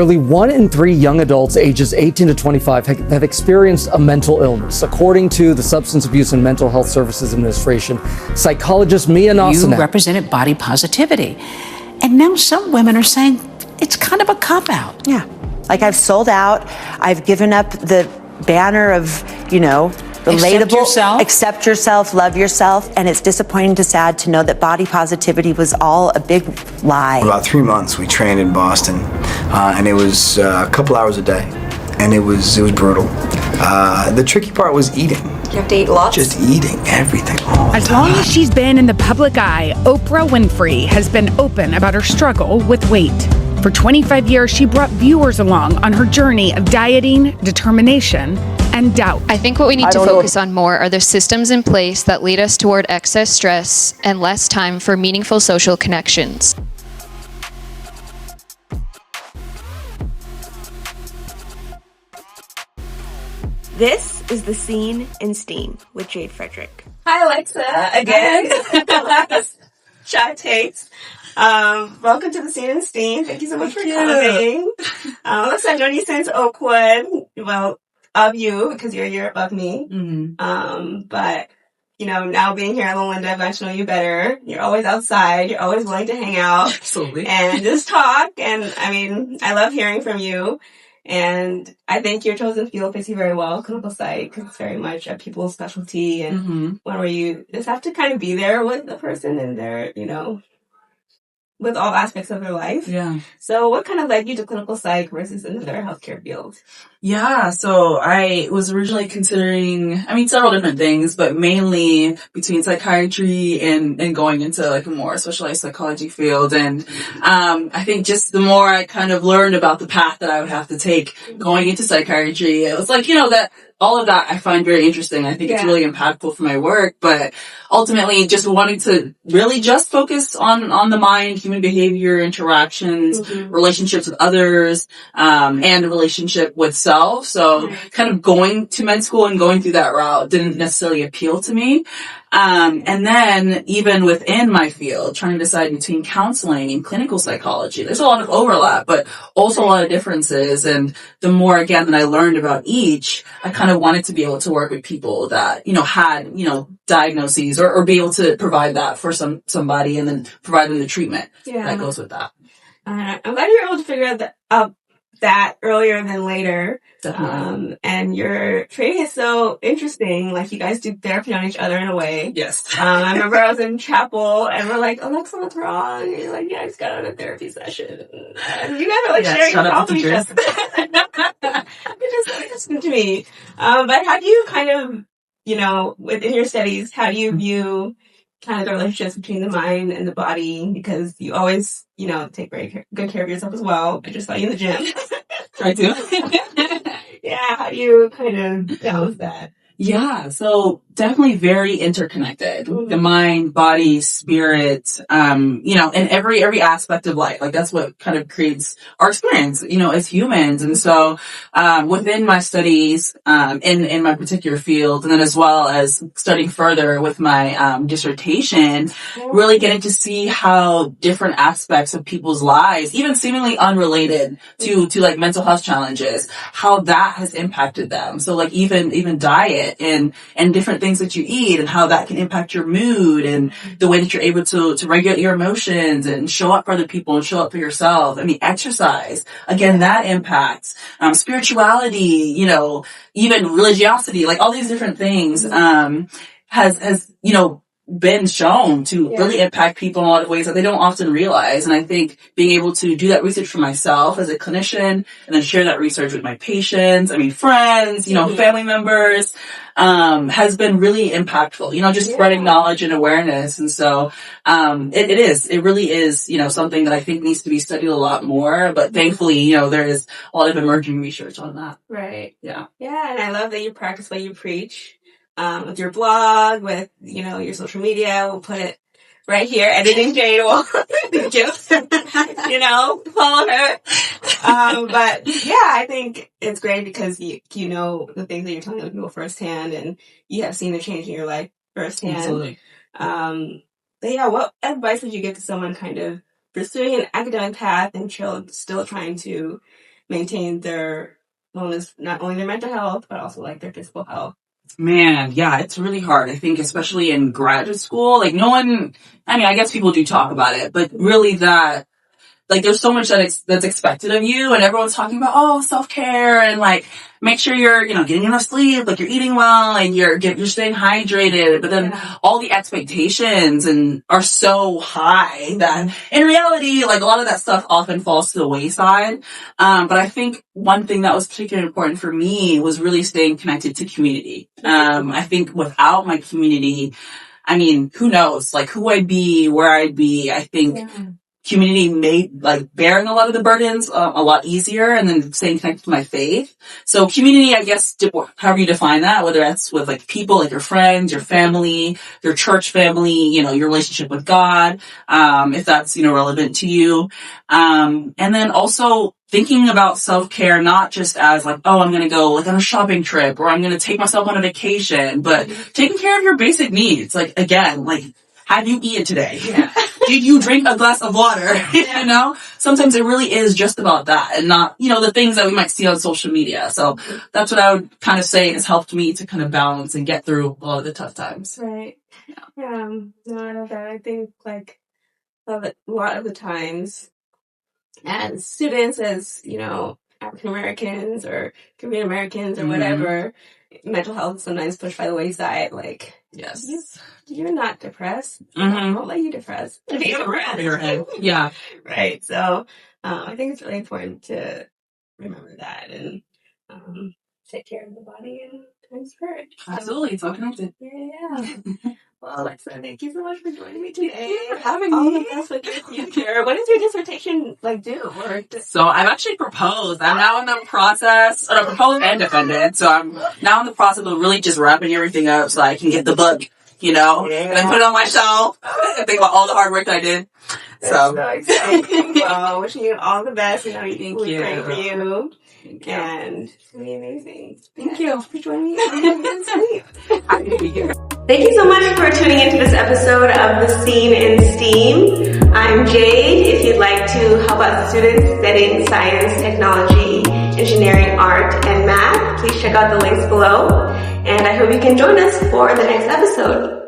Nearly 1 in 3 young adults ages 18 to 25 have experienced a mental illness, according to the Substance Abuse and Mental Health Services Administration. Psychologist Mia Nasanek. You represented body positivity. And now some women are saying it's kind of a cop-out. Yeah. Like I've sold out. I've given up the banner of, relatable. Accept yourself, love yourself. And it's disappointing to sad to know that body positivity was all a big lie. For about 3 months, we trained in Boston, and it was a couple hours a day, and it was brutal. The tricky part was eating. You have to eat lots? Just eating everything all the As time. long as she's been in the public eye, Oprah Winfrey has been open about her struggle with weight. For 25 years, she brought viewers along on her journey of dieting, determination, and doubt. I think what we need to focus on more are the systems in place that lead us toward excess stress and less time for meaningful social connections. This is The Scene in S.T.E.A.M with Jade Frederick. Hi, Alexa, again. Shy Takes. Welcome to The Scene in S.T.E.A.M. Thank you so much for coming. Alexa, I've known you since Oakwood. Well, of you, because you're a year above me. Mm-hmm. But, now being here in Linda, I've got to know you better. You're always outside. You're always willing to hang out. Absolutely. And just talk. And, I love hearing from you. And I think your chosen field fits you very well, clinical psych. It's very much a people's specialty and one where you just have to kind of be there with the person and their, with all aspects of their life. Yeah. So what kind of led you to clinical psych versus another healthcare field? Yeah, so I was originally considering, several different things, but mainly between psychiatry and going into like a more specialized psychology field. And, I think just the more I kind of learned about the path that I would have to take going into psychiatry, it was like, that all of that I find very interesting. I think it's really impactful for my work, but ultimately just wanting to really just focus on the mind, human behavior, interactions, relationships with others, and a relationship with self. So kind of going to med school and going through that route didn't necessarily appeal to me. And then even within my field, trying to decide between counseling and clinical psychology, there's a lot of overlap, but also a lot of differences. And the more, again, that I learned about each, I kind of wanted to be able to work with people that, had, diagnoses or be able to provide that for somebody and then provide them the treatment that goes with that. I'm glad you were able to figure out that earlier than later. Definitely. And your training is so interesting. Like, you guys do therapy on each other in a way. Yes. I remember I was in chapel and we're like, Alexa, what's wrong? And you're like, I just got out of a therapy session. And you guys are like sharing your problems with each other. It's just interesting to me. But how do you kind of, within your studies, how do you view kind of the relationships between the mind and the body? Because you always, take very good care of yourself as well. I just saw you in the gym. I do. Yeah, how do you kind of balance that? Yeah, so definitely very interconnected. The mind, body, spirit, in every aspect of life. Like that's what kind of creates our experience, as humans. And so, within my studies, in my particular field, and then as well as studying further with my, dissertation, really getting to see how different aspects of people's lives, even seemingly unrelated to like mental health challenges, how that has impacted them. So like even diet and different things that you eat and how that can impact your mood and the way that you're able to regulate your emotions and show up for other people and show up for yourself. Exercise, again, that impacts, spirituality, even religiosity, like all these different things, has been shown to really impact people in a lot of ways that they don't often realize. And I think being able to do that research for myself as a clinician and then share that research with my patients, friends, family members, has been really impactful, just spreading knowledge and awareness. And so, it really is, something that I think needs to be studied a lot more, but thankfully, there is a lot of emerging research on that. Right. Yeah. Yeah. And I love that you practice what you preach. With your blog, with, your social media. We'll put it right here. Editing Jade will, thank you. Follow her. But yeah, I think it's great because you know the things that you're telling other people firsthand and you have seen the change in your life firsthand. Absolutely. But yeah, what advice would you give to someone kind of pursuing an academic path and still trying to maintain their wellness, not only their mental health, but also like their physical health? Man, yeah, it's really hard. I think especially in graduate school, like no one, I mean, I guess people do talk about it, but really that, like there's so much that's expected of you, and everyone's talking about, oh, self-care and like make sure you're, getting enough sleep, like you're eating well and you're staying hydrated. But then all the expectations are so high that in reality, like a lot of that stuff often falls to the wayside. But I think one thing that was particularly important for me was really staying connected to community. I think without my community, I mean, who knows, like who I'd be, where I'd be. I think community made like bearing a lot of the burdens a lot easier, and then staying connected to my faith. So community, I guess, however you define that, whether that's with like people, like your friends, your family, your church family, your relationship with God, if that's, relevant to you. And then also thinking about self-care, not just as like, oh, I'm going to go like on a shopping trip or I'm going to take myself on a vacation, but taking care of your basic needs. Like, again, like, have you eaten today? Yeah. Did you drink a glass of water? Sometimes it really is just about that and not, the things that we might see on social media. So that's what I would kind of say has helped me to kind of balance and get through a lot of the tough times. Right. Yeah. No, I love that. I think like a lot of the times as students, as, African Americans or Korean Americans or whatever, mental health is sometimes pushed by the wayside. Like, yes, you're not depressed. I won't let you depressed. Yeah. Right. So I think it's really important to remember that and take care of the body and spirit. Absolutely. It's all connected. Yeah. Well, Alexa, thank you so much for joining me today. Thank you for having me. All the best with your future. What does your dissertation do? So I've actually proposed. I'm now in the process, proposed and defended. So I'm now in the process of really just wrapping everything up so I can get the book, and then put it on my shelf and think about all the hard work that I did. So exciting. Well, wishing you all the best. You praying for you. And it's going to be amazing. Thank you for joining me. Happy to be here. Thank you so much for tuning into this episode of The Scene in STEAM. I'm Jade. If you'd like to help out students studying science, technology, engineering, art, and math, please check out the links below. And I hope you can join us for the next episode.